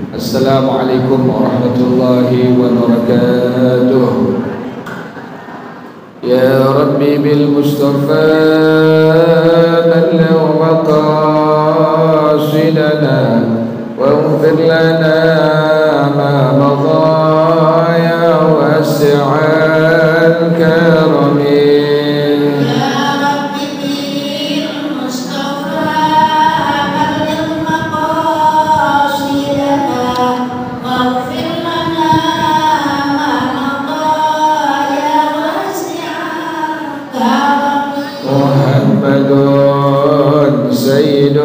Assalamualaikum warahmatullahi wabarakatuh. Ya Rabbi bil Mustafa balligh maqasidana waghfir lana ma madha ya wasi'al karami. سيد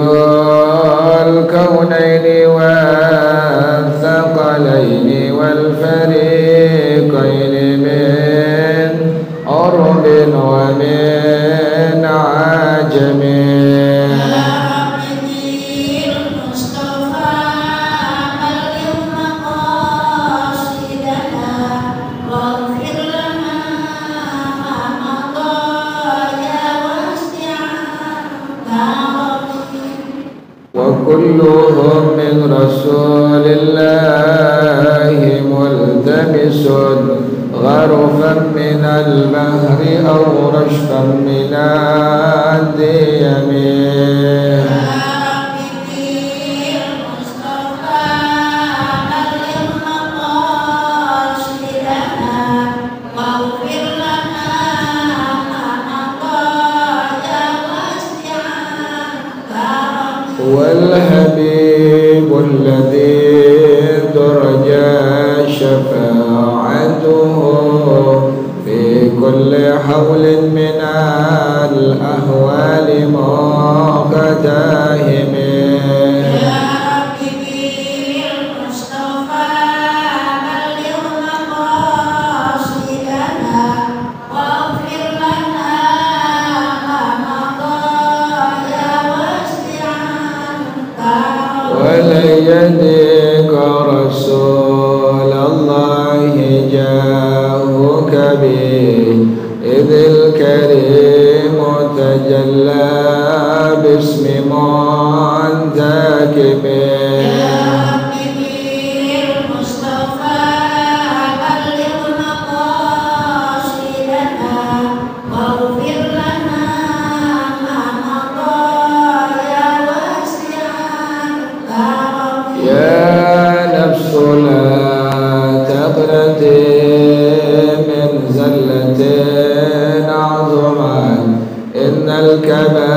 الكونين والثقلين والفريقين من عرب ومن عجم. وكلهم من رسول الله ملتمس غرفا من البحر أو رشفا من الديم. والحبيب الذي ترجى شفاعته في كل حول من الأهوال مقتهم. يديك رسول الله جاءك به إذ الكريم تجلى باسم منتكب.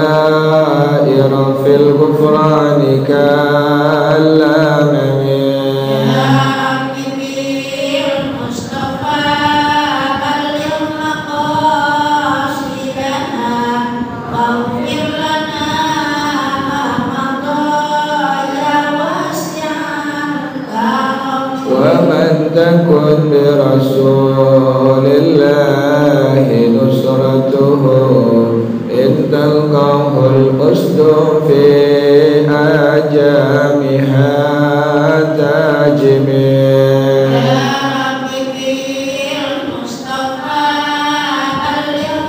الكبائر في الغفران كالأمم. يا ربي المصطفى بلغ مقاصدنا واغفر لنا ما مضى يا واسع الكرم. ومن تكن برسول الله نصرته إن تلقاه القصد في أجامها تاجم. يا ربي المصطفى بلغ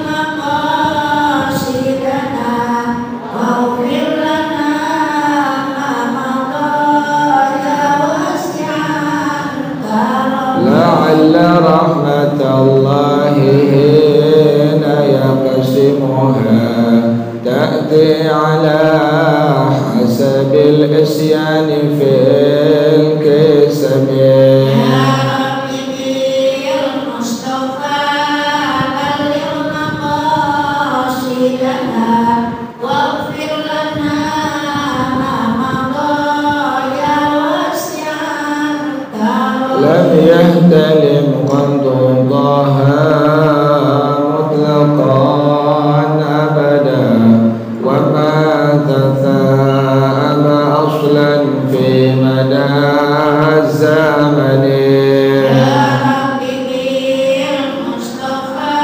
مقاصدنا واغفر لنا ما مضى يا واسع الكرم. لعل رحمة الله حين يقسمها تأتي على حسب العصيان في القسم. يا ربي المصطفى بلغ مقاصدنا واغفر لنا ما مضى يا واسع الكرم. لم يحتلم قد ضاها مطلقا أبدا وما تثاءب أصلا في مدى الزمن. يا ربي المصطفى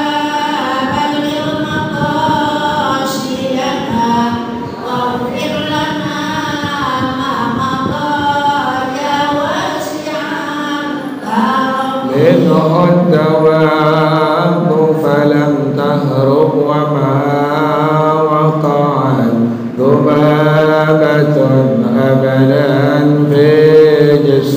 بلغ مقاصدنا واغفر لنا ما مضى يا واسع الكرم. منه الدواب فلم تهرب وما وقعت ذبابة أبدا في جسم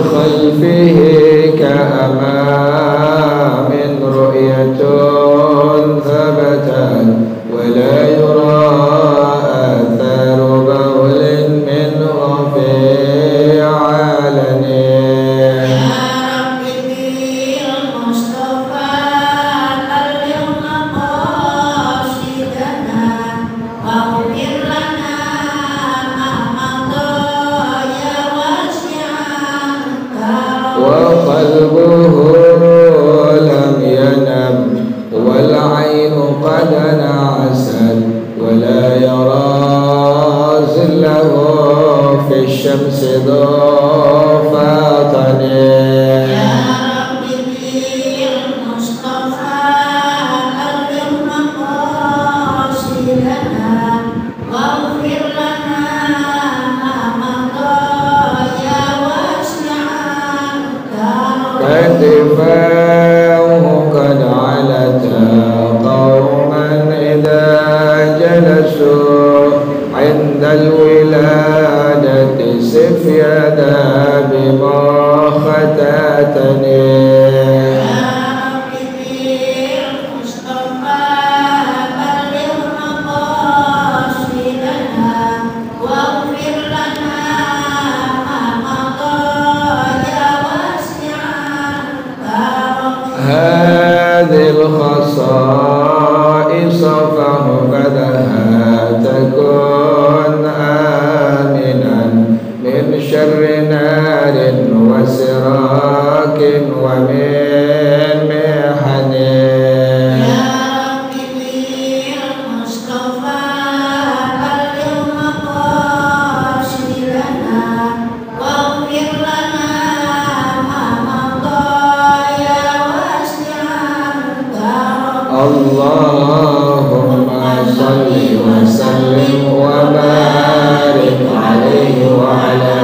خلفه كأمام رؤية ثبتت ولا يرى آثار بول منه في علن وقلبه لم ينم والعين قد نعست ولا يرى ظله في الشمس ذو فاطن كتفاه قد علتا قوما إذا جلسوا عند الولادة سف يدا بمختتني هذه الخصائص فاحفظها تكن آمنا من شر نار وسراك ومن محن اللهم صل وسلم وبارك عليه وعلى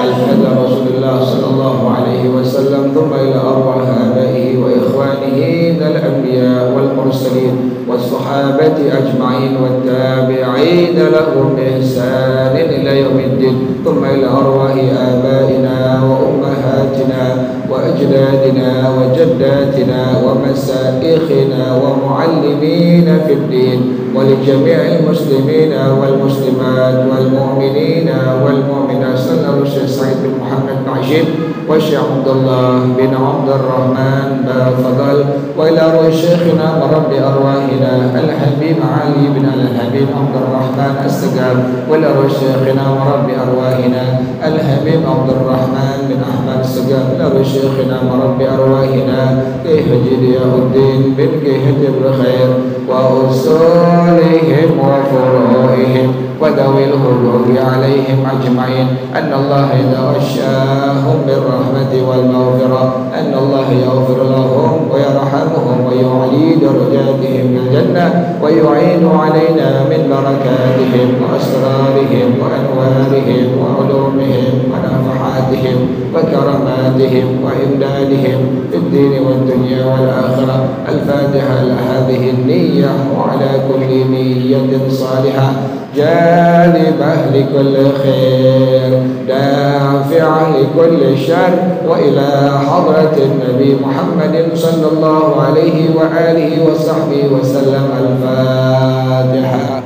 الحمد رسول الله صلى الله عليه وسلم ثم إلى أرواح آبائه وإخوانه من الأنبياء والمرسلين والصحابة أجمعين والتابعين لهم بإحسان إلى يوم الدين ثم إلى أرواح آبائنا وأمهاتنا وأجدادنا وجداتنا ومشايخنا ومعلمين في الدين ولجميع المسلمين والمسلمات والمؤمنين والمؤمنات صلى الله عليه وسلم سعيد بن محمد معجب والشيخ عبد الله بن عبد الرحمن بفضل وإلى روح شيخنا ورب أرواحنا الحبيب علي بن الحبيب عبد الرحمن السقاف وإلى روح شيخنا ورب أرواحنا الحبيب عبد الرحمن بن أحمد السقاف إلى روح شيخنا ورب أرواحنا كيف ضياء الدين بن كيهد الخير وأصولهم وفروعهم وذوي الهدوء عليهم أجمعين أن الله إذا غشاهم بالرحمة والمغفرة أن الله يغفر لهم ويرحمهم ويعلي درجاتهم بالجنة ويعين علينا من بركاتهم وأسرارهم وأنوارهم وعلومهم ونفحاتهم وكراماتهم وإمدادهم في الدين والدنيا والآخرة الفاتحة لهذه النية وعلى كل نية صالحة جالبة لكل خير دافعة لكل شر وإلى حضرة النبي محمد صلى الله عليه وآله وصحبه وسلم الفاتحة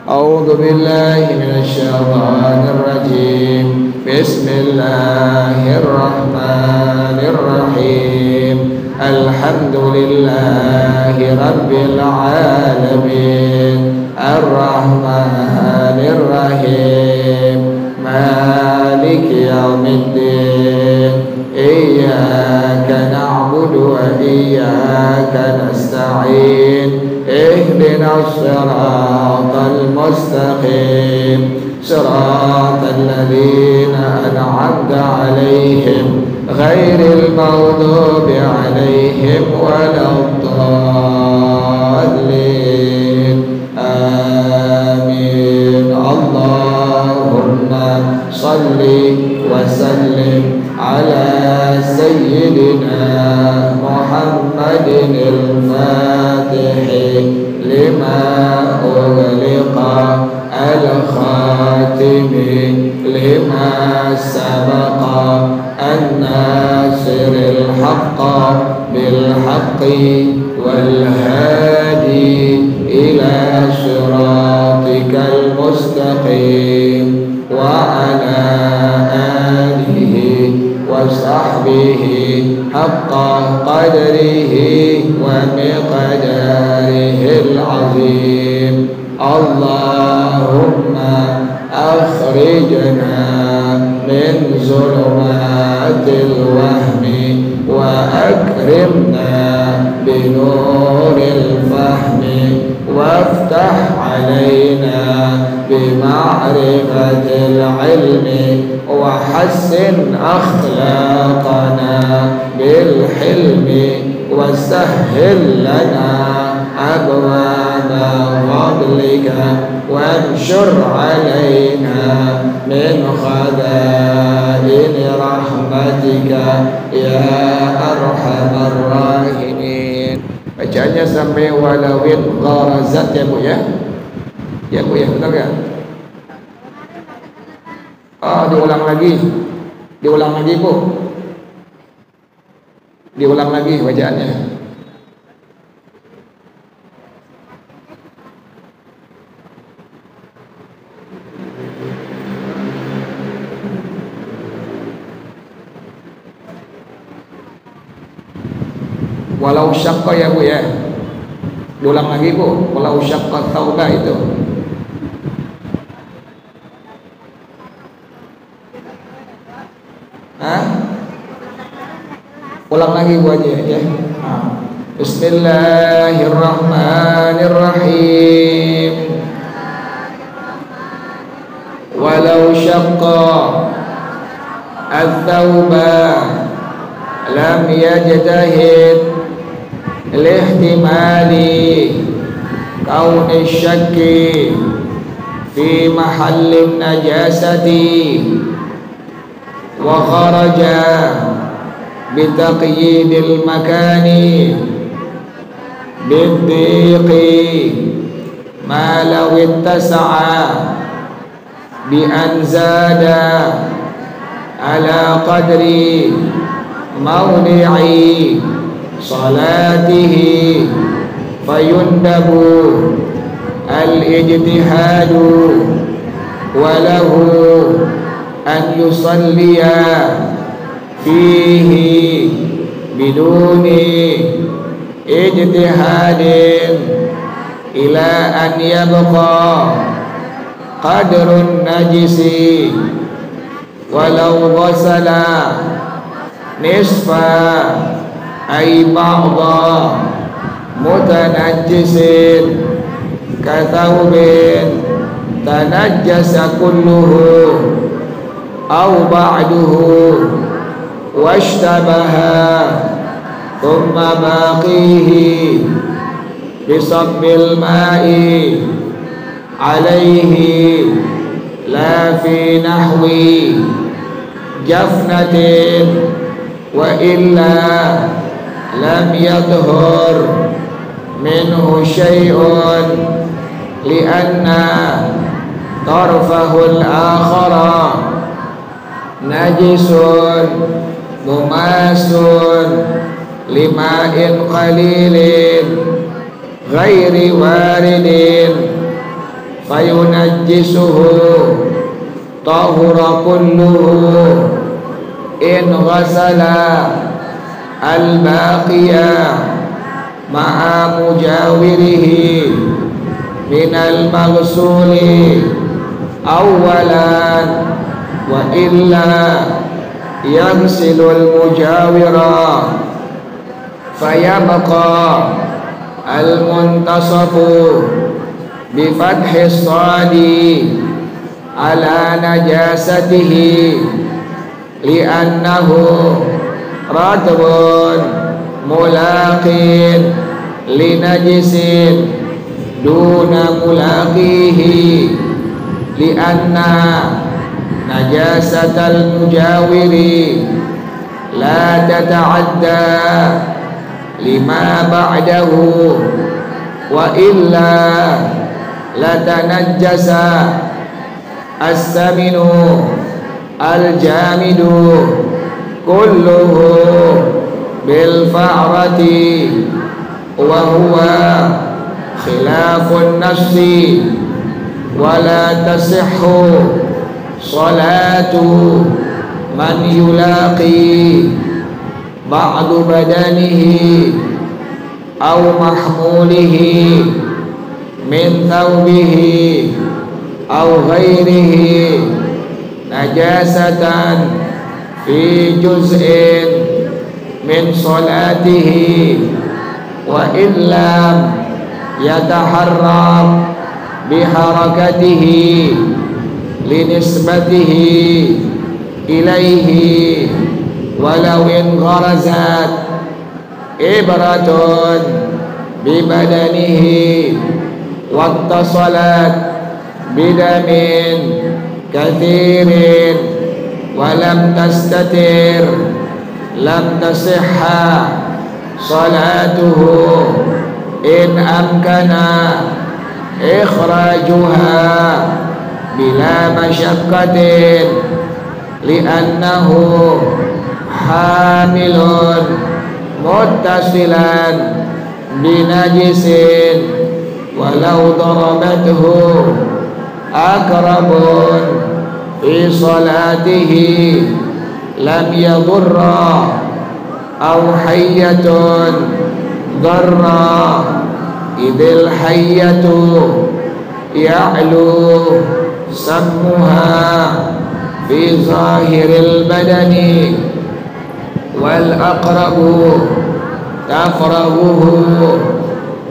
أعوذ بالله من الشيطان الرجيم بسم الله الرحمن الرحيم الحمد لله رب العالمين الرحمن الرحيم مالك يوم الدين إياك نعبد وإياك نستعين اهدنا الصراط المستقيم صراط الذين أنعمت عليهم غير المغضوب عليهم ولا الضالين آمين اللهم صل وسلم على سيدنا محمد الفاتح لما أغلق الخاتم لما سبق الناصر الحق بالحق والهادي إلى صراطك المستقيم وعلى آله وصحبه حق قدره ومقداره العظيم. اللهم أخرجنا من ظلمات الوهم وأكرمنا بنور الفهم وافتح علينا بمعرفة العلم وحسن أخلاقنا بالحلم وسهل لنا أبواب فضلك وانشر علينا من خزائن رحمتك يا أرحم الراحمين. Bacaannya sampai walawin gharazat ya Bu ya. Ya Bu ya, benar ya? Oh, diulang lagi. Diulang lagi Bu. Diulang lagi bacaannya. Walau syaqqa ya Bu ya. Diulang lagi Bu. Walau syaqqa taubah itu. Hah? Ulang lagi Bu aja ya. Bismillahirrahmanirrahim. Walau syaqqa at-taubah lam yajtahid lihtimali kauni syakki fi mahallin najasati wa kharaja bitaqyidil makani biddiqi ma law ittasa'a bi anzada ala qadri mawdi'i salatihi fayundabu al-ijtihadu walahu an yusalliya fihi biduni ijtihadin ila an yabqa qadrun najisi walau ghasala nisfa ay ba'da mutanajjisin kathawbin tanajjasa kulluhu aw ba'duhu washtabaha thumma baqihi bisabbil ma'i alayhi la fi nahwi jafnatin wa illa lam yadhhur minhu syai'un li'anna tarfahu al-akhara najisun mumasun lima'in qalilin ghairi waridin fayunajjisuhu tahura kulluhu in ghasala al-baqiya ma'a mujawirihi minal maghsuli awwalan wa illa yansilul mujawira fayabqa al-muntasafu bi fathi as-sadi ala najasatihi li'annahu radbun mulaqin linajisin duna mulaqihi li'anna najasatal mujawiri la tata'adda lima ba'dahu wa illa latanajjasa as-saminu al-jamidu kulluhu bil fa'rati wa huwa khilafun nafsi wa la tasihhu salatu man yulaqi ba'du badanihi aw mahmulihi min thawbihi aw ghairihi najasatan fi juz'in min salatihi wa illam yataharram biharakatihi linisbatihi ilaihi walau in gharazat ibratun bibadanihi wattasalat bidamin kathirin walam tastatir lam tasihha salatuhu in amkana ikhrajuha bila masyaqqatin li'annahu hamilun muttasilan binajisin walau darabathu akrabun fi salatihi lam yadurra aw hayyatun darra idil hayyatu ya'lu sammuha fi zahiril badani wal aqrabu tafrahuhu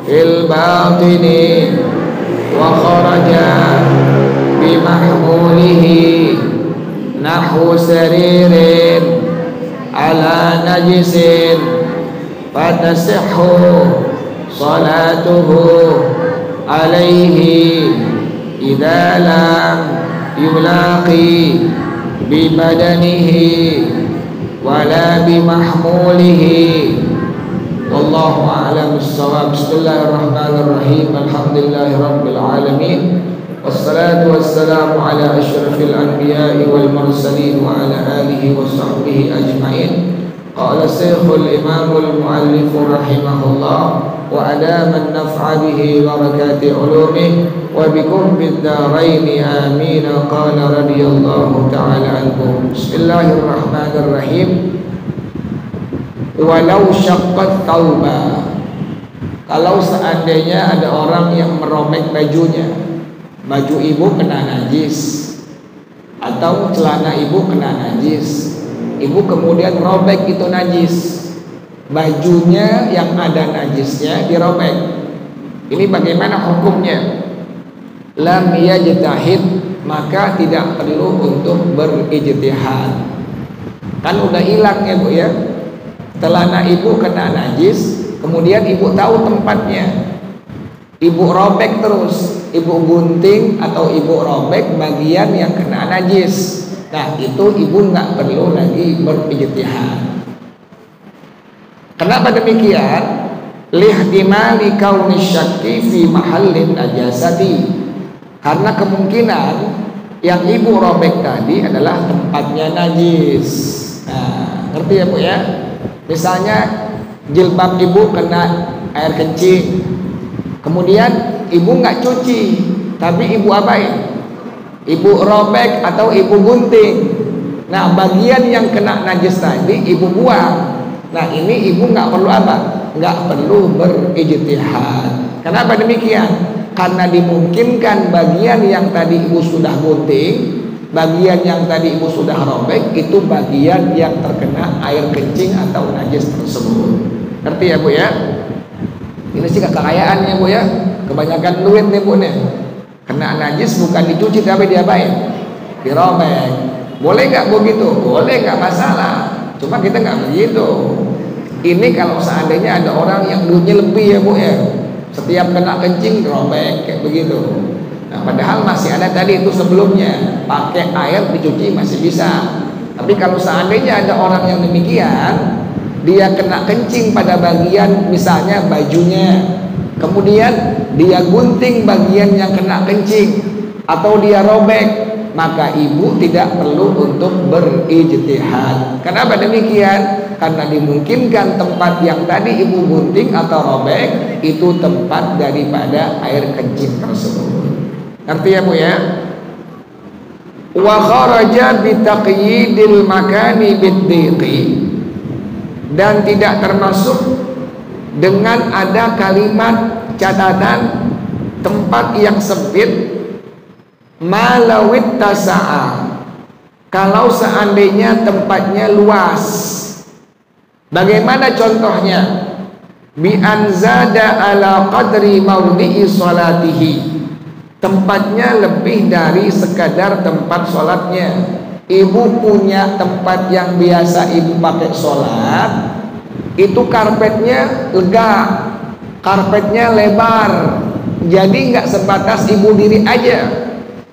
fil batini wa kharaja bimahmulihi nahu saririn ala najisin fatasihhu salatuhu alaihi idza lam yulaqi bibadanihi wala bimahmulihi wallahu a'lam bissawab. Bismillahirrahmanirrahim. Alhamdulillahi rabbil alamin wassalatu wassalamu ala asyrafil anbiya'i wal mursalin wa ala alihi wa sahbihi ajma'in. Qala Syekhul Imamul Muallif rahimahullah wa adama an-naf'a bihi barakati ulumih wa bikum bid-darain amin. Qala radhiyallahu ta'ala anhu. Bismillahirrahmanirrahim. Walau syaqqat tauba, kalau seandainya ada orang yang merobek bajunya, baju ibu kena najis atau celana ibu kena najis, ibu kemudian robek itu najis, bajunya yang ada najisnya dirobek, ini bagaimana hukumnya? Lam yajtahid, maka tidak perlu untuk berijtihad, kan udah hilang ya bu ya. Celana ibu kena najis, kemudian ibu tahu tempatnya, ibu robek terus, ibu gunting atau ibu robek bagian yang kena najis. Nah itu ibu nggak perlu lagi berijtihad. Kenapa demikian? Lihtimali kauni syakki fi mahallin najasati, karena kemungkinan yang ibu robek tadi adalah tempatnya najis. Nah ngerti ya bu ya? Misalnya jilbab ibu kena air kencing, kemudian ibu nggak cuci, tapi ibu apain? Ibu robek atau ibu gunting. Nah bagian yang kena najis tadi ibu buang. Nah ini ibu nggak perlu apa? Nggak perlu berijtihad. Kenapa demikian? Karena dimungkinkan bagian yang tadi ibu sudah gunting, bagian yang tadi ibu sudah robek, itu bagian yang terkena air kencing atau najis tersebut. Ngerti ya bu ya? Ini sih kekayaan ya bu ya. Kebanyakan duit nih bu nih. Kena najis bukan dicuci tapi diapain? Dirobek. Boleh nggak begitu? Boleh, nggak masalah. Cuma kita nggak begitu. Ini kalau seandainya ada orang yang duitnya lebih ya bu ya, setiap kena kencing dirobek kayak begitu. Nah, padahal masih ada tadi itu sebelumnya, pakai air dicuci masih bisa. Tapi kalau seandainya ada orang yang demikian, dia kena kencing pada bagian misalnya bajunya, kemudian dia gunting bagian yang kena kencing, atau dia robek, maka ibu tidak perlu untuk berijtihad. Kenapa demikian? Karena dimungkinkan tempat yang tadi ibu gunting atau robek itu tempat daripada air kencing tersebut. Ngerti ya Bu ya? Wa kharaja bi taqyidil makani bid-dhiqi, dan tidak termasuk dengan ada kalimat catatan tempat yang sempit, malawit tasa'a, kalau seandainya tempatnya luas. Bagaimana contohnya? Bi anzada ala qadri mawdi'i salatihi, tempatnya lebih dari sekadar tempat sholatnya. Ibu punya tempat yang biasa ibu pakai sholat, itu karpetnya lega, karpetnya lebar, jadi nggak sebatas ibu diri aja.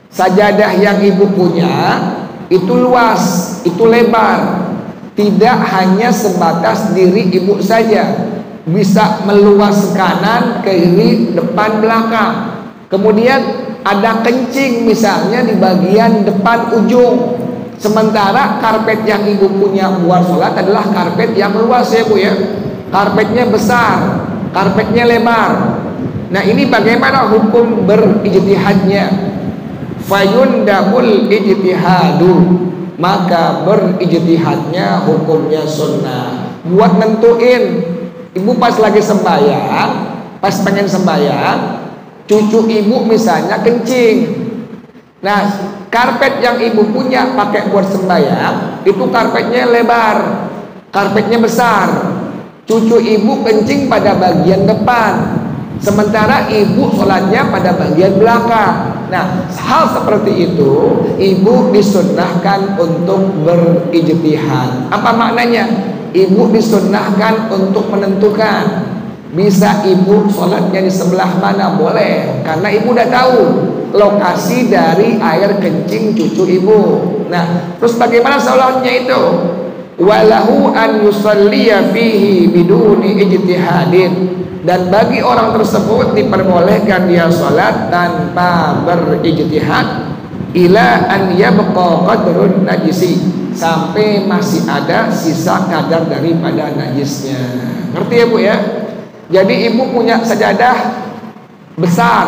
Sajadah yang ibu punya itu luas, itu lebar, tidak hanya sebatas diri ibu saja, bisa meluas kanan, kiri, depan, belakang. Kemudian ada kencing misalnya di bagian depan ujung, sementara karpet yang ibu punya buat sholat adalah karpet yang luas ya Bu ya, karpetnya besar, karpetnya lebar. Nah ini bagaimana hukum berijtihadnya? Fayundamul ijtihadu, maka berijtihadnya hukumnya sunnah. Buat nentuin, ibu pas lagi sembahyang, pas pengen sembahyang, cucu ibu misalnya kencing. Nah karpet yang ibu punya pakai buat sembahyang itu karpetnya lebar, karpetnya besar, cucu ibu kencing pada bagian depan, sementara ibu sholatnya pada bagian belakang. Nah hal seperti itu ibu disunnahkan untuk berijtihad. Apa maknanya? Ibu disunnahkan untuk menentukan, bisa ibu sholatnya di sebelah mana boleh, karena ibu udah tahu lokasi dari air kencing cucu ibu. Nah terus bagaimana sholatnya itu? Walahu an yusalliya fihi biduni ijtihadin, dan bagi orang tersebut diperbolehkan dia sholat tanpa berijtihad ila an yabqa qadrun najisi, sampai masih ada sisa kadar daripada najisnya. Ngerti ya Bu ya? Jadi ibu punya sajadah besar,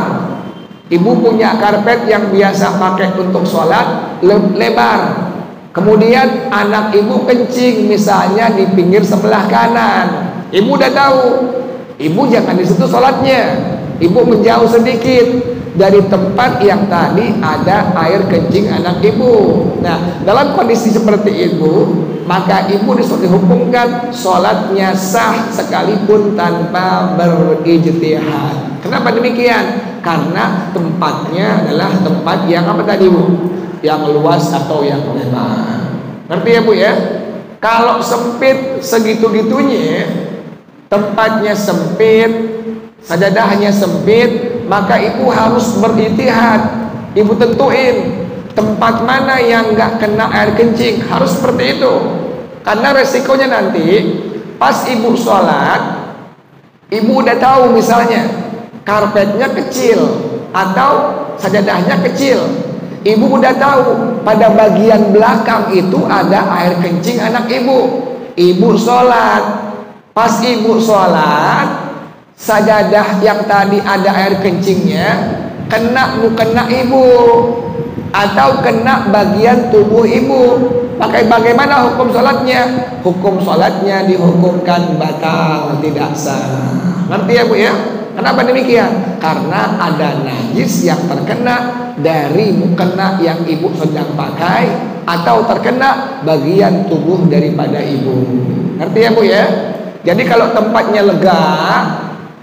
ibu punya karpet yang biasa pakai untuk sholat lebar, kemudian anak ibu kencing misalnya di pinggir sebelah kanan. Ibu udah tahu, ibu jangan di situ sholatnya, ibu menjauh sedikit dari tempat yang tadi ada air kencing anak ibu. Nah dalam kondisi seperti itu, maka ibu dihukumkan sholatnya sah sekalipun tanpa berijtihad. Kenapa demikian? Karena tempatnya adalah tempat yang apa tadi Bu? Yang luas atau yang lebar. Ngerti ya Bu ya? Kalau sempit segitu-gitunya, tempatnya sempit, sajadahnya sempit, maka ibu harus berijtihad. Ibu tentuin tempat mana yang nggak kena air kencing, harus seperti itu. Karena resikonya nanti pas ibu sholat, ibu udah tahu misalnya karpetnya kecil atau sajadahnya kecil, ibu udah tahu pada bagian belakang itu ada air kencing anak ibu. Ibu sholat, pas ibu sholat, sajadah yang tadi ada air kencingnya kena ibu atau kena bagian tubuh ibu, bagaimana hukum sholatnya? Hukum sholatnya dihukumkan batal, tidak sah. Ngerti ya Bu ya? Kenapa demikian? Karena ada najis yang terkena dari mukena yang ibu sedang pakai, atau terkena bagian tubuh daripada ibu. Ngerti ya Bu ya? Jadi kalau tempatnya lega,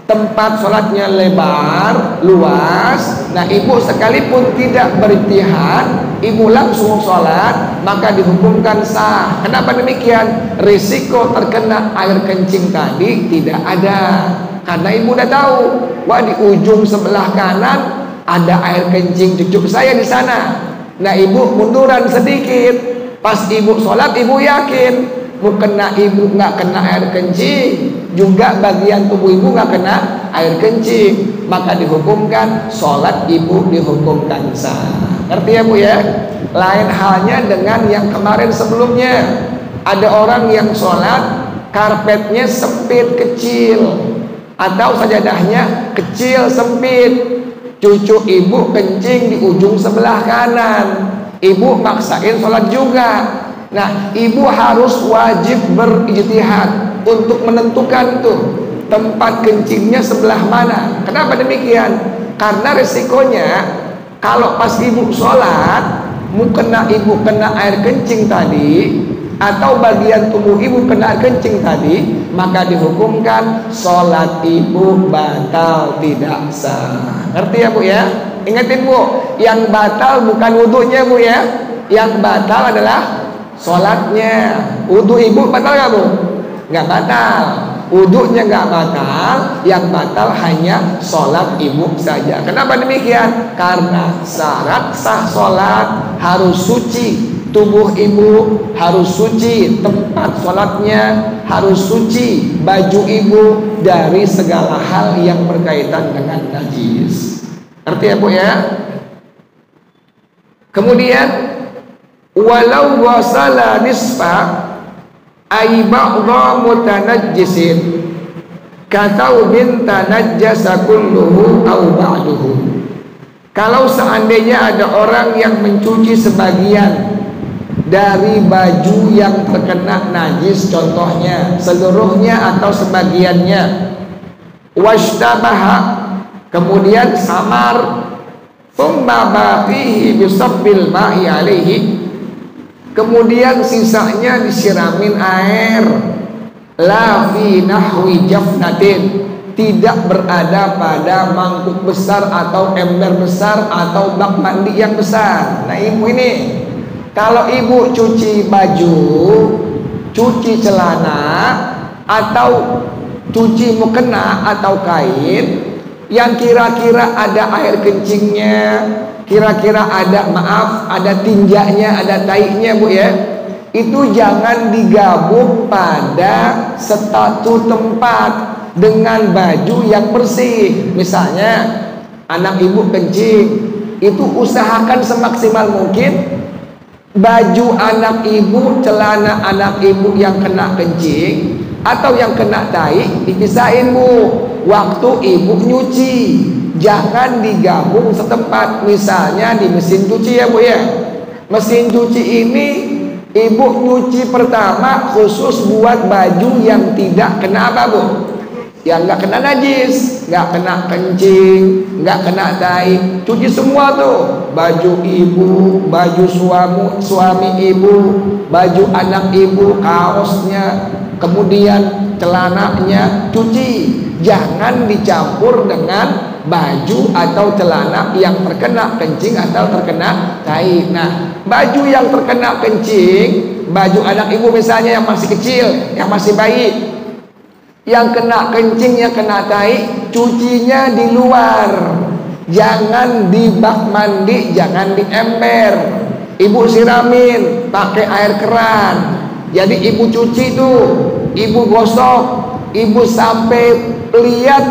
tempat sholatnya lebar, luas, nah ibu sekalipun tidak berijtihad, ibu langsung sholat, maka dihukumkan sah. Kenapa demikian? Risiko terkena air kencing tadi tidak ada, karena ibu udah tahu, wah di ujung sebelah kanan ada air kencing cucu saya di sana. Nah ibu munduran sedikit, pas ibu sholat ibu yakin mukena ibu nggak kena air kencing, juga bagian tubuh ibu nggak kena air kencing, maka dihukumkan sholat ibu dihukumkan sah. Ngerti ya Bu ya? Lain halnya dengan yang kemarin sebelumnya. Ada orang yang sholat karpetnya sempit kecil atau sajadahnya kecil sempit. Cucu ibu kencing di ujung sebelah kanan, ibu maksain sholat juga. Nah, ibu harus wajib berijtihad untuk menentukan tuh tempat kencingnya sebelah mana. Kenapa demikian? Karena resikonya kalau pas ibu sholat, ibu kena air kencing tadi, atau bagian tubuh ibu kena air kencing tadi, maka dihukumkan sholat ibu batal, tidak sah. Ngerti ya Bu ya? Ingatin Bu, yang batal bukan wudhunya Bu ya. Yang batal adalah sholatnya. Wudhu ibu batal gak Bu? Gak batal. Wudhunya gak batal, yang batal hanya sholat ibu saja. Kenapa demikian? Karena syarat sah sholat harus suci. Tubuh ibu harus suci, tempat sholatnya harus suci, baju ibu dari segala hal yang berkaitan dengan najis. Ngerti ya Bu ya? Kemudian walau wasala nisfa ay ba'dha mutanajjisin kataubin tanajjasa kulluhu aw ba'duhu. Kalau seandainya ada orang yang mencuci sebagian dari baju yang terkena najis, contohnya seluruhnya atau sebagiannya, washtabaha, kemudian samar, thumma baqihi bisabbil ma'i alaihi, kemudian sisanya disiramin air, la fi nahwi jafnatin, tidak berada pada mangkuk besar atau ember besar atau bak mandi yang besar. Nah ibu ini, kalau ibu cuci baju, cuci celana, atau cuci mukena atau kain yang kira-kira ada air kencingnya, kira-kira ada tinjanya, ada taiknya Bu ya, itu jangan digabung pada satu tempat dengan baju yang bersih. Misalnya anak ibu kencing, itu usahakan semaksimal mungkin baju anak ibu, celana anak ibu yang kena kencing atau yang kena tai dipisahin Bu. Waktu ibu nyuci jangan digabung setempat. Misalnya di mesin cuci ya Bu ya, mesin cuci ini ibu nyuci pertama khusus buat baju yang tidak kena apa Bu? Yang nggak kena najis, nggak kena kencing, nggak kena tai, cuci semua tuh, baju ibu, baju suami ibu, baju anak ibu, kaosnya, kemudian celananya, cuci. Jangan dicampur dengan baju atau celana yang terkena kencing atau terkena tai. Nah, baju yang terkena kencing, baju anak ibu misalnya yang masih kecil, yang masih bayi, yang kena kencing, yang kena tai, cucinya di luar, jangan di bak mandi, jangan di ember. Ibu siramin pakai air keran. Jadi ibu cuci tuh, ibu gosok, ibu sampai lihat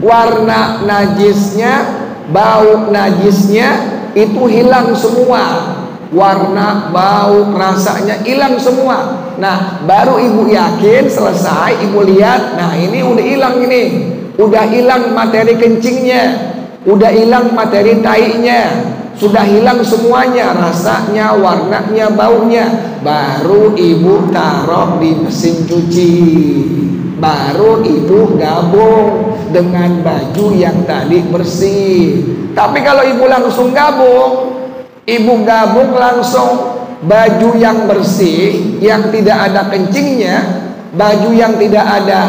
warna najisnya, bau najisnya itu hilang semua. Warna, bau, rasanya hilang semua. Nah, baru ibu yakin selesai, ibu lihat, nah ini udah hilang ini, udah hilang materi kencingnya, udah hilang materi tainya, sudah hilang semuanya, rasanya, warnanya, baunya. Baru ibu taruh di mesin cuci, baru ibu gabung dengan baju yang tadi bersih. Tapi kalau ibu langsung gabung, ibu gabung langsung baju yang bersih, yang tidak ada kencingnya, baju yang tidak ada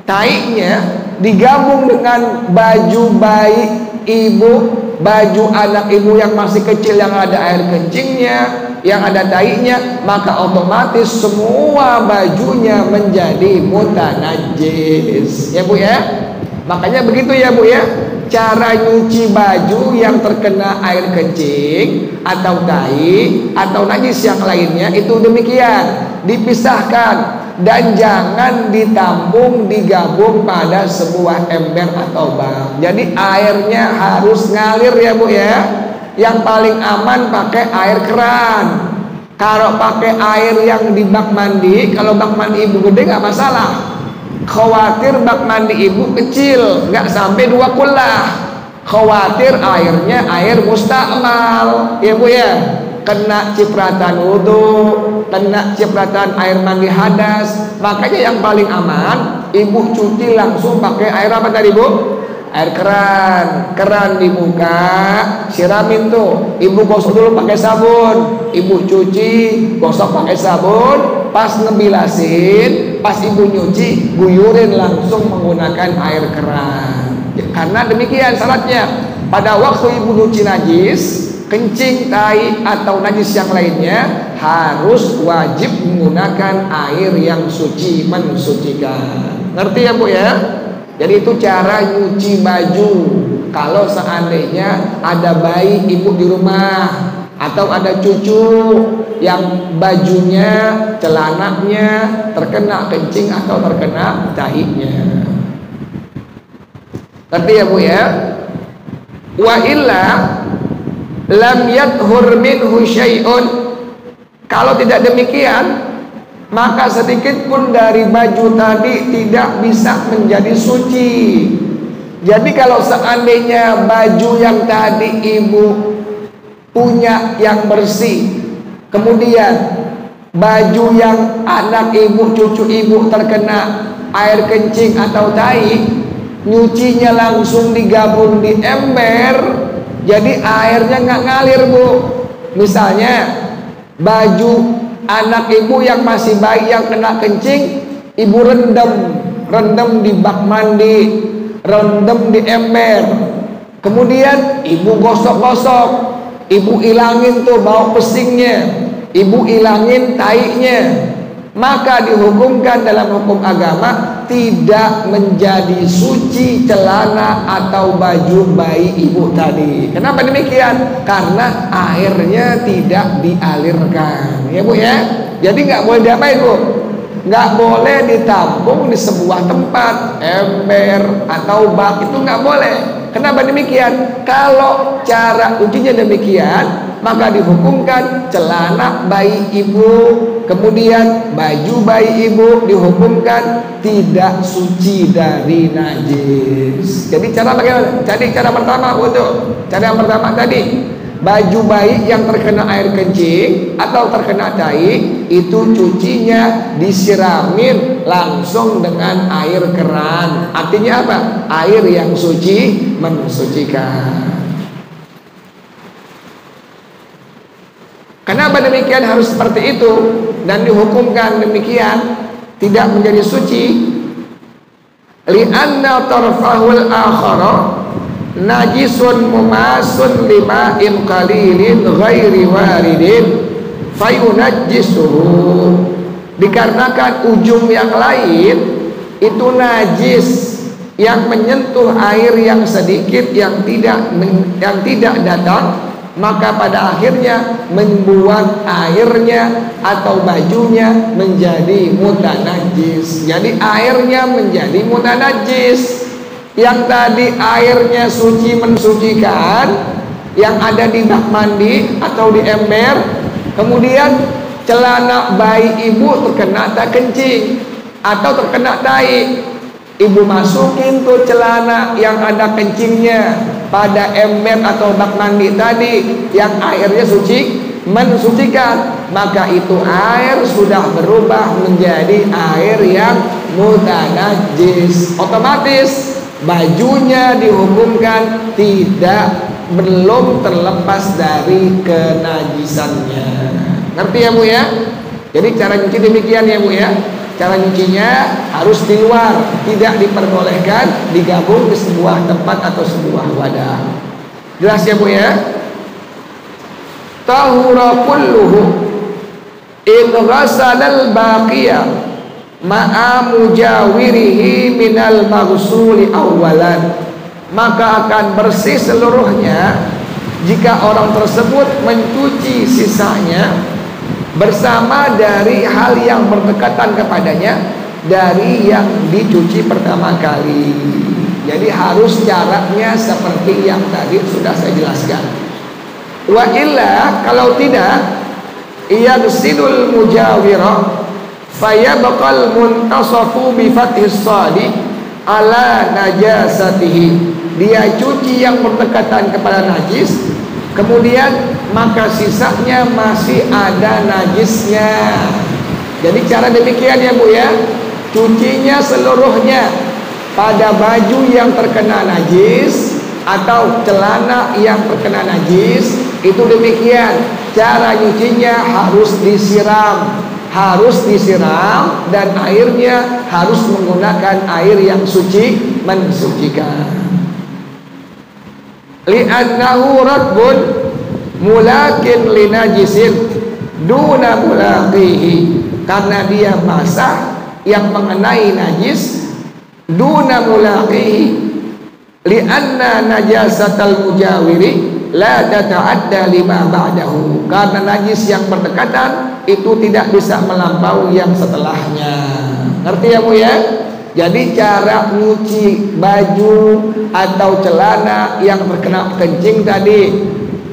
taiknya, digabung dengan baju bayi ibu, baju anak ibu yang masih kecil yang ada air kencingnya, yang ada taiknya, maka otomatis semua bajunya menjadi mutanajis. Ya Bu ya? Makanya begitu ya Bu ya, cara nyuci baju yang terkena air kencing atau tai atau najis yang lainnya itu demikian, dipisahkan dan jangan ditampung, digabung pada sebuah ember atau bak. Jadi airnya harus ngalir ya Bu ya, yang paling aman pakai air keran. Kalau pakai air yang di bak mandi, kalau bak mandi ibu gede nggak masalah. Khawatir bak mandi ibu kecil, nggak sampai 2 kullah. Khawatir airnya air mustakmal, ya bu ya. Kena cipratan wudhu, kena cipratan air mandi hadas. Makanya yang paling aman, ibu cuci langsung pakai air apa tadi bu? Air keran. Keran dibuka, siramin tuh. Ibu gosok dulu pakai sabun. Ibu cuci, gosok pakai sabun. Pas ngebilasin, pas ibu nyuci, guyurin langsung menggunakan air keran. Karena demikian syaratnya. Pada waktu ibu nyuci najis, kencing, tai atau najis yang lainnya, harus wajib menggunakan air yang suci, mensucikan. Ngerti ya bu ya? Jadi itu cara nyuci baju. Kalau seandainya ada bayi ibu di rumah, atau ada cucu yang bajunya, celananya terkena kencing atau terkena tahinya. Ngerti ya bu ya? Wa illa lam yadhur minhu syai'un. Kalau tidak demikian, maka sedikit pun dari baju tadi tidak bisa menjadi suci. Jadi kalau seandainya baju yang tadi ibu punya yang bersih, kemudian baju yang anak ibu, cucu ibu terkena air kencing atau tai, nyucinya langsung digabung di ember, jadi airnya nggak ngalir bu. Misalnya baju anak ibu yang masih bayi yang kena kencing, ibu rendam di bak mandi, rendam di ember, kemudian ibu gosok-gosok, ibu ilangin tuh bau pesingnya, ibu ilangin tainya, maka dihukumkan dalam hukum agama tidak menjadi suci celana atau baju bayi ibu tadi. Kenapa demikian? Karena airnya tidak dialirkan, ya bu ya. Jadi nggak boleh diapain bu? Nggak boleh ditampung di sebuah tempat, ember atau bak, itu nggak boleh. Kenapa demikian? Kalau cara ujinya demikian, maka dihukumkan celana bayi ibu, kemudian baju bayi ibu dihukumkan tidak suci dari najis. Jadi cara bagaimana? Jadi cara pertama untuk cara yang pertama tadi, baju bayi yang terkena air kencing atau terkena tai itu cucinya disiramin langsung dengan air keran. Artinya apa? Air yang suci mensucikan. Kenapa demikian harus seperti itu dan dihukumkan demikian tidak menjadi suci? Li'anna tarfahul akhara najisun mumasun lima'in qalilin ghairi waridin fayunajjisuhu. Dikarenakan ujung yang lain itu najis yang menyentuh air yang sedikit yang tidak datang, maka pada akhirnya membuat airnya atau bajunya menjadi mutanajis. Jadi airnya menjadi mutanajis. Yang tadi airnya suci mensucikan, yang ada di bak mandi atau di ember, kemudian celana bayi ibu terkena kencing atau terkena tai, ibu masukin tuh celana yang ada kencingnya pada ember atau bak mandi tadi yang airnya suci mensucikan, maka itu air sudah berubah menjadi air yang mutanajis. Otomatis bajunya dihukumkan belum terlepas dari kenajisannya. Ngerti ya bu ya? Jadi cara nyuci demikian ya bu ya. Cara nyucinya harus di luar, tidak diperbolehkan digabung di sebuah tempat atau sebuah wadah. Jelas ya bu ya? Tahura kulluhu in ghasalal baqiyah ma'a mujawirihi minal maghsuli awalan, maka akan bersih seluruhnya jika orang tersebut mencuci sisanya bersama dari hal yang berdekatan kepadanya dari yang dicuci pertama kali. Jadi harus caranya seperti yang tadi sudah saya jelaskan. Wa illa, kalau tidak, yagsilul mujawira fayabqal muntasafu bi fathis shadi ala najasatihi. Dia cuci yang berdekatan kepada najis, kemudian maka sisanya masih ada najisnya. Jadi cara demikian ya Bu ya, cucinya seluruhnya pada baju yang terkena najis atau celana yang terkena najis. Itu demikian. Cara nyucinya harus disiram dan airnya harus menggunakan air yang suci, mensucikan. Li'annahu radbun mulakin linajisin duna mulaqihi, karena dia basah yang mengenai najis, duna mulaqihi, li'anna najasatal mujawiri la tata'adda lima ba'dahu, karena najis yang berdekatan itu tidak bisa melampaui yang setelahnya. Ngerti ya Bu ya? Jadi cara nyuci baju atau celana yang terkena kencing tadi,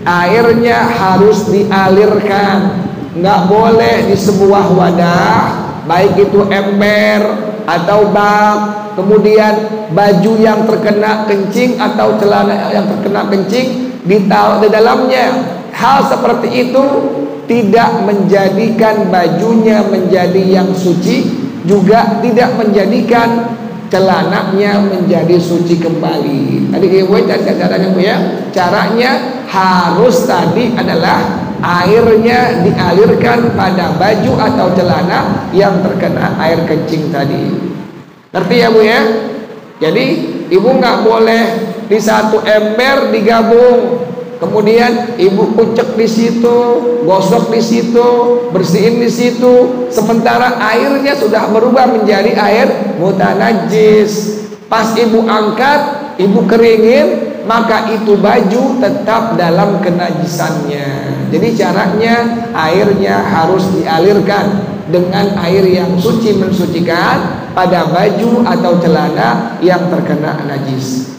airnya harus dialirkan, nggak boleh di sebuah wadah, baik itu ember atau bak. Kemudian baju yang terkena kencing atau celana yang terkena kencing ditaruh di dalamnya. Hal seperti itu tidak menjadikan bajunya menjadi yang suci, juga tidak menjadikan celananya menjadi suci kembali. Tadi ibu caranya Bu ya, caranya harus tadi adalah airnya dialirkan pada baju atau celana yang terkena air kencing tadi. Ngerti ya Bu ya? Jadi ibu nggak boleh di satu ember digabung, kemudian ibu kucek di situ, gosok di situ, bersihin di situ, sementara airnya sudah berubah menjadi air mutanajis. Pas ibu angkat, ibu keringin, maka itu baju tetap dalam kenajisannya. Jadi caranya airnya harus dialirkan dengan air yang suci mensucikan pada baju atau celana yang terkena najis.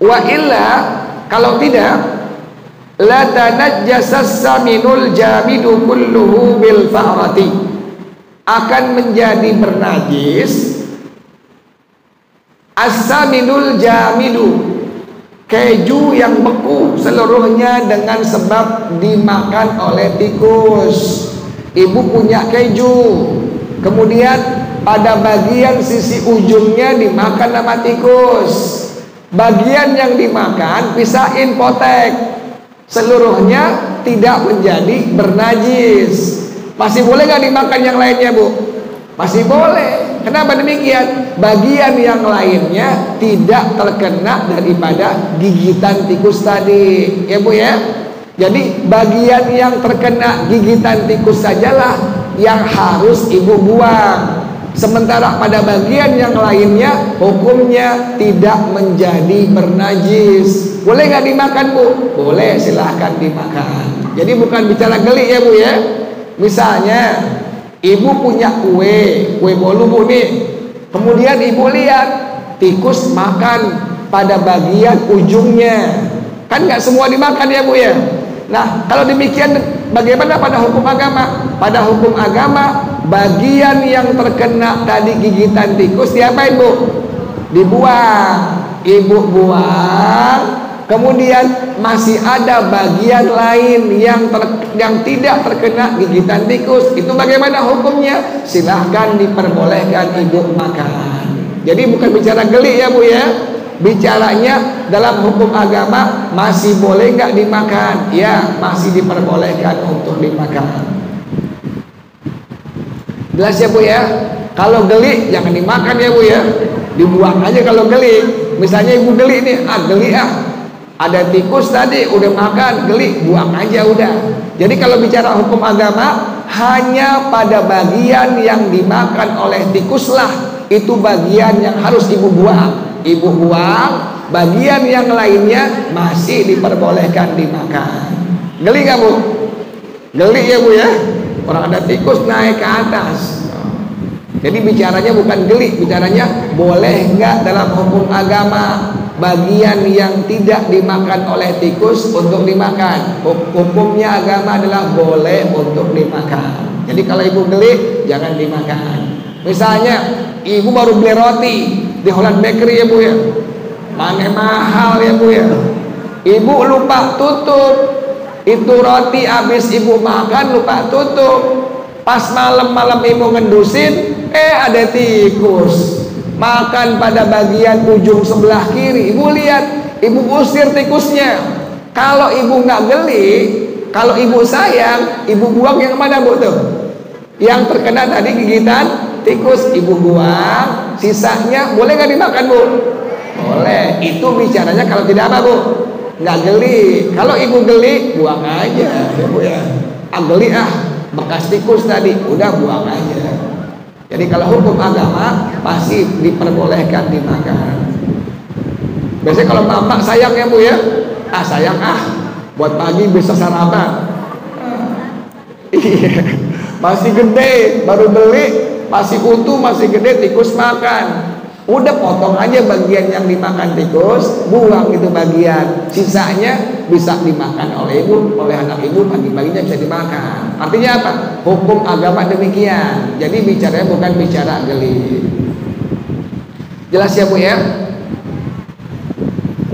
Wa illa, kalau tidak, la tanajjasas saminul jamidu kulluhu bil fa'rati, akan menjadi bernajis as-saminul jamidu, keju yang beku seluruhnya dengan sebab dimakan oleh tikus. Ibu punya keju, kemudian pada bagian sisi ujungnya dimakan sama tikus. Bagian yang dimakan pisahin potek, seluruhnya tidak menjadi bernajis. Masih boleh nggak dimakan yang lainnya Bu? Masih boleh. Kenapa demikian? Bagian yang lainnya tidak terkena daripada gigitan tikus tadi, ya Bu ya. Jadi bagian yang terkena gigitan tikus sajalah yang harus ibu buang. Sementara pada bagian yang lainnya hukumnya tidak menjadi bernajis. Boleh nggak dimakan Bu? Boleh, silahkan dimakan. Jadi bukan bicara geli ya Bu ya. Misalnya ibu punya kue bolu Bu nih, kemudian ibu lihat tikus makan pada bagian ujungnya, kan nggak semua dimakan ya Bu ya. Nah kalau demikian bagaimana pada hukum agama? Pada hukum agama bagian yang terkena tadi gigitan tikus diapain Bu? Dibuang. Ibu buang, kemudian masih ada bagian lain yang tidak terkena gigitan tikus. Itu bagaimana hukumnya? Silahkan diperbolehkan ibu makan. Jadi bukan bicara geli ya Bu ya. Bicaranya dalam hukum agama masih boleh nggak dimakan? Ya, masih diperbolehkan untuk dimakan. Jelas ya Bu ya. Kalau geli jangan dimakan ya Bu ya, dibuang aja kalau geli. Misalnya ibu geli nih, geli ada tikus tadi udah makan, geli, buang aja udah. Jadi kalau bicara hukum agama, hanya pada bagian yang dimakan oleh tikuslah itu bagian yang harus ibu buang. Ibu buang, bagian yang lainnya masih diperbolehkan dimakan. Geli nggak Bu? Geli ya Bu ya. Orang ada tikus naik ke atas. Jadi bicaranya bukan geli, bicaranya boleh nggak dalam hukum agama. bagian yang tidak dimakan oleh tikus untuk dimakan. Hukumnya agama adalah boleh untuk dimakan. Jadi kalau ibu geli jangan dimakan. Misalnya ibu baru beli roti di Holland Bakery ya bu ya, mana mahal ya bu ya, ibu lupa tutup itu roti, habis ibu makan lupa tutup, pas malam-malam ibu ngendusin ada tikus makan pada bagian ujung sebelah kiri. Ibu lihat, ibu usir tikusnya. Kalau ibu nggak geli, kalau ibu sayang, ibu buang yang mana bu tuh? Yang terkena tadi gigitan tikus, ibu buang. Sisanya boleh nggak dimakan bu? Boleh. Itu bicaranya kalau tidak apa bu? Nggak geli. Kalau ibu geli, buang aja ya bu ya. Geli bekas tikus tadi, udah buang aja. Jadi kalau hukum agama pasti diperbolehkan dimakan. Biasanya kalau mama sayang ya bu ya, sayang buat pagi bisa sarapan. Iya, masih gede, baru beli, masih utuh, masih gede, tikus makan. Udah potong aja bagian yang dimakan tikus, buang itu bagian, sisanya bisa dimakan oleh ibu, oleh anak ibu, pagi-paginya bisa dimakan. Artinya apa? Hukum agama demikian. Jadi bicaranya bukan bicara geli. Jelas ya bu ya?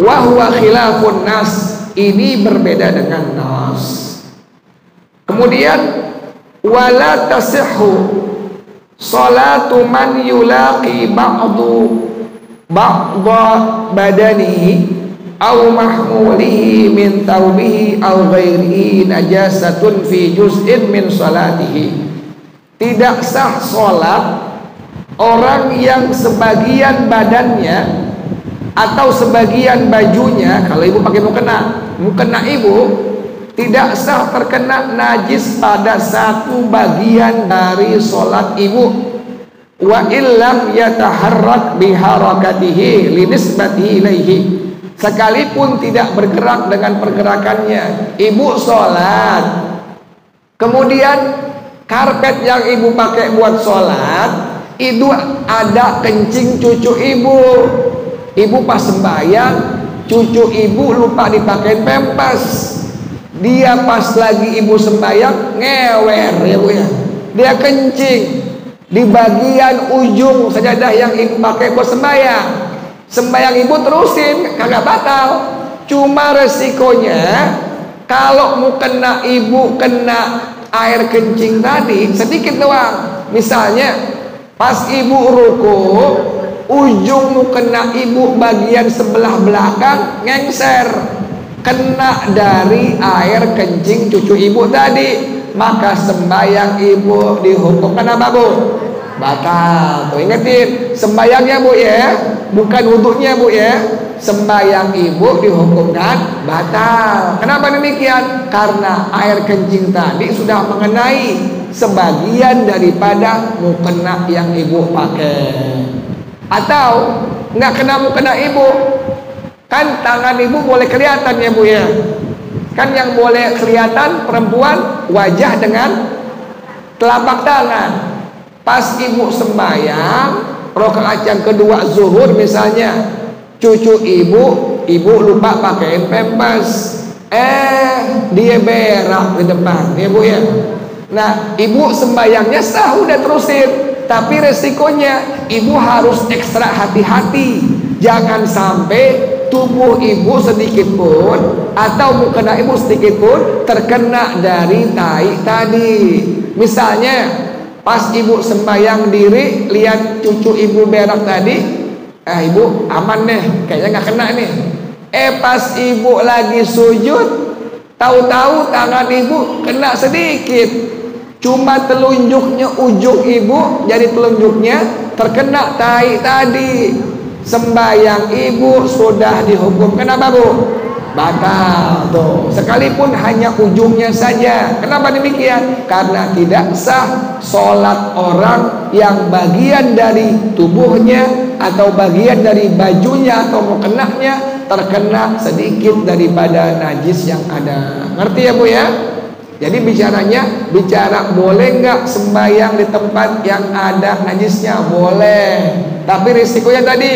Wa huwa khilafun nas, ini berbeda dengan nas. Kemudian wala tasihhu salatu man yulaqi ba'dha badanihi aw mahmulihi min taubihi aw ghairihi najasatun fi juz'in min salatihi. Tidak sah sholat orang yang sebagian badannya atau sebagian bajunya, kalau ibu pakai mukena ibu, tidak sah terkena najis pada satu bagian dari sholat ibu. Wa illam yataharrak biharakatihi linisbatihi ilaihi, sekalipun tidak bergerak dengan pergerakannya. Ibu sholat, kemudian karpet yang ibu pakai buat sholat itu ada kencing cucu ibu. Ibu pas sembahyang, cucu ibu lupa dipakai pempas. Dia pas lagi ibu sembahyang ngewer ya bu ya, dia kencing di bagian ujung sajadah yang ibu pakai buat sembahyang. Sembahyang ibu terusin, kagak batal. Cuma resikonya kalau mau kena ibu kena air kencing tadi sedikit doang. Misalnya pas ibu ruku, ujung mukena ibu bagian sebelah belakang ngengser, kena dari air kencing cucu ibu tadi, maka sembahyang ibu dihukumkan apa bu? Batal. Tuh ingetin, sembahyangnya bu ya, bukan wudhunya bu ya. Sembahyang ibu dihukumkan batal. Kenapa demikian? Karena air kencing tadi sudah mengenai sebagian daripada mukena yang ibu pakai. Atau nggak kena mukena ibu, kan tangan ibu boleh kelihatan ya bu ya. Kan yang boleh kelihatan perempuan wajah dengan telapak tangan. Pas ibu sembahyang rakaat yang kedua zuhur misalnya, cucu ibu lupa pakai pempas, dia berak di depan ya bu ya. Nah ibu sembahyangnya sah, udah terusin, tapi resikonya ibu harus ekstra hati-hati, jangan sampai tubuh ibu sedikit pun atau mukena ibu sedikit pun terkena dari tai tadi. Misalnya pas ibu sembahyang diri lihat cucu ibu berak tadi, ibu aman nih, kayaknya nggak kena nih. Pas ibu lagi sujud, tahu-tahu tangan ibu kena sedikit, cuma telunjuknya ujung ibu, jadi telunjuknya terkena tai tadi. Sembahyang ibu sudah dihukumkan apa bu? Batal tuh, sekalipun hanya ujungnya saja. Kenapa demikian? Karena tidak sah sholat orang yang bagian dari tubuhnya atau bagian dari bajunya atau mukenahnya terkena sedikit daripada najis yang ada. Ngerti ya bu ya? Jadi bicara boleh nggak sembahyang di tempat yang ada najisnya? Boleh, tapi risikonya tadi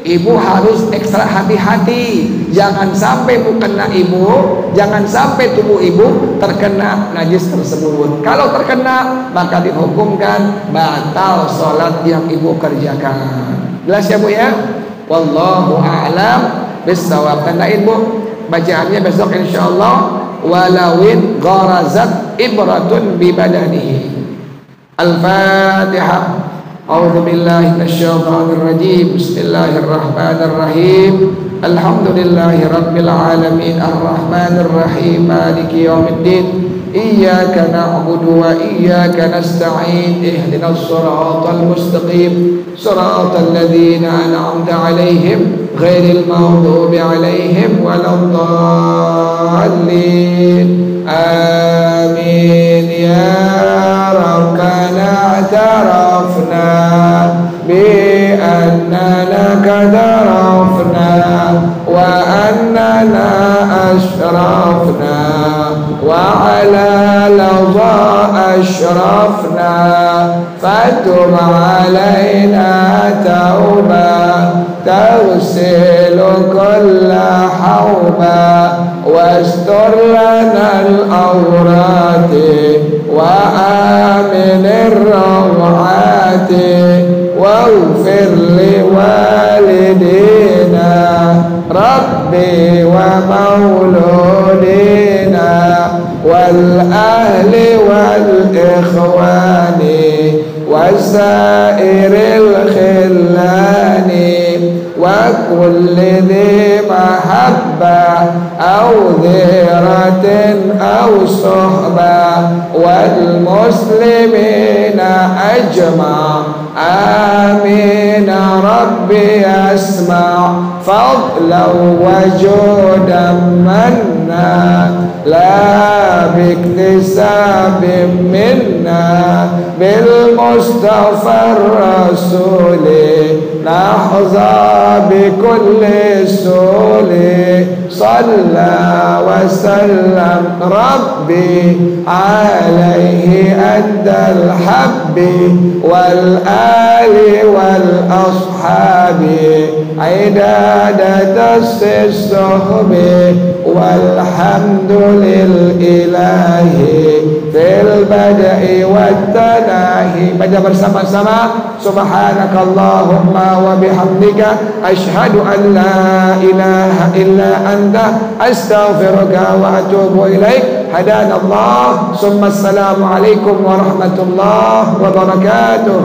ibu harus ekstra hati-hati. Jangan sampai mukena ibu, jangan sampai tubuh ibu terkena najis tersebut. Kalau terkena, maka dihukumkan batal sholat yang ibu kerjakan. Jelas ya Bu ya? Wallahu a'lam bissawab. Tandain Bu, bacaannya besok insyaallah. Walawin gharazat ibratun bi badanihi. Al-Fatihah. A'udzu billahi minasyaitonir rajim. Bismillahirrahmanirrahim. Alhamdulillahi rabbil alamin arrahmanir rahim maliki yaumiddin. Iyyaka na'budu wa iyyaka nasta'in. Ihdinas siratal mustaqim. Siratal ladzina an'amta 'alaihim ghairil maghdubi 'alaihim waladdallin. Amin ya rabbana i'tarafna bi annana kadarafna wa annana ashrafna wa ala laza ashrafna fatub alaina tauba tawsilu kulla hawba wastur lana al-awrati wa aminir rawati waghfir li walidina rabbi wa mauludina wal ahli wal ikhwani wasairil khillani wa kulli dhi mahabba aw dhiratin aw suhba wal muslimina ajma' amin rabbi asma' fadlan wa judan manna la biktisabin minna bil mustafa rasuli nahza bi kulli suli salla wa sallam rabbi alaihi addal habbi wal ali wal ashabi aidadatas suhbi walhamdulil ilahi fil bada'i wat tanahi. Baca bersama-sama subhanakallahumma wa bihamdika asyhadu an la ilaha illa anta astaghfiruka wa atubu ilaik. Hadanallah summa assalamu alaikum warahmatullahi wabarakatuh.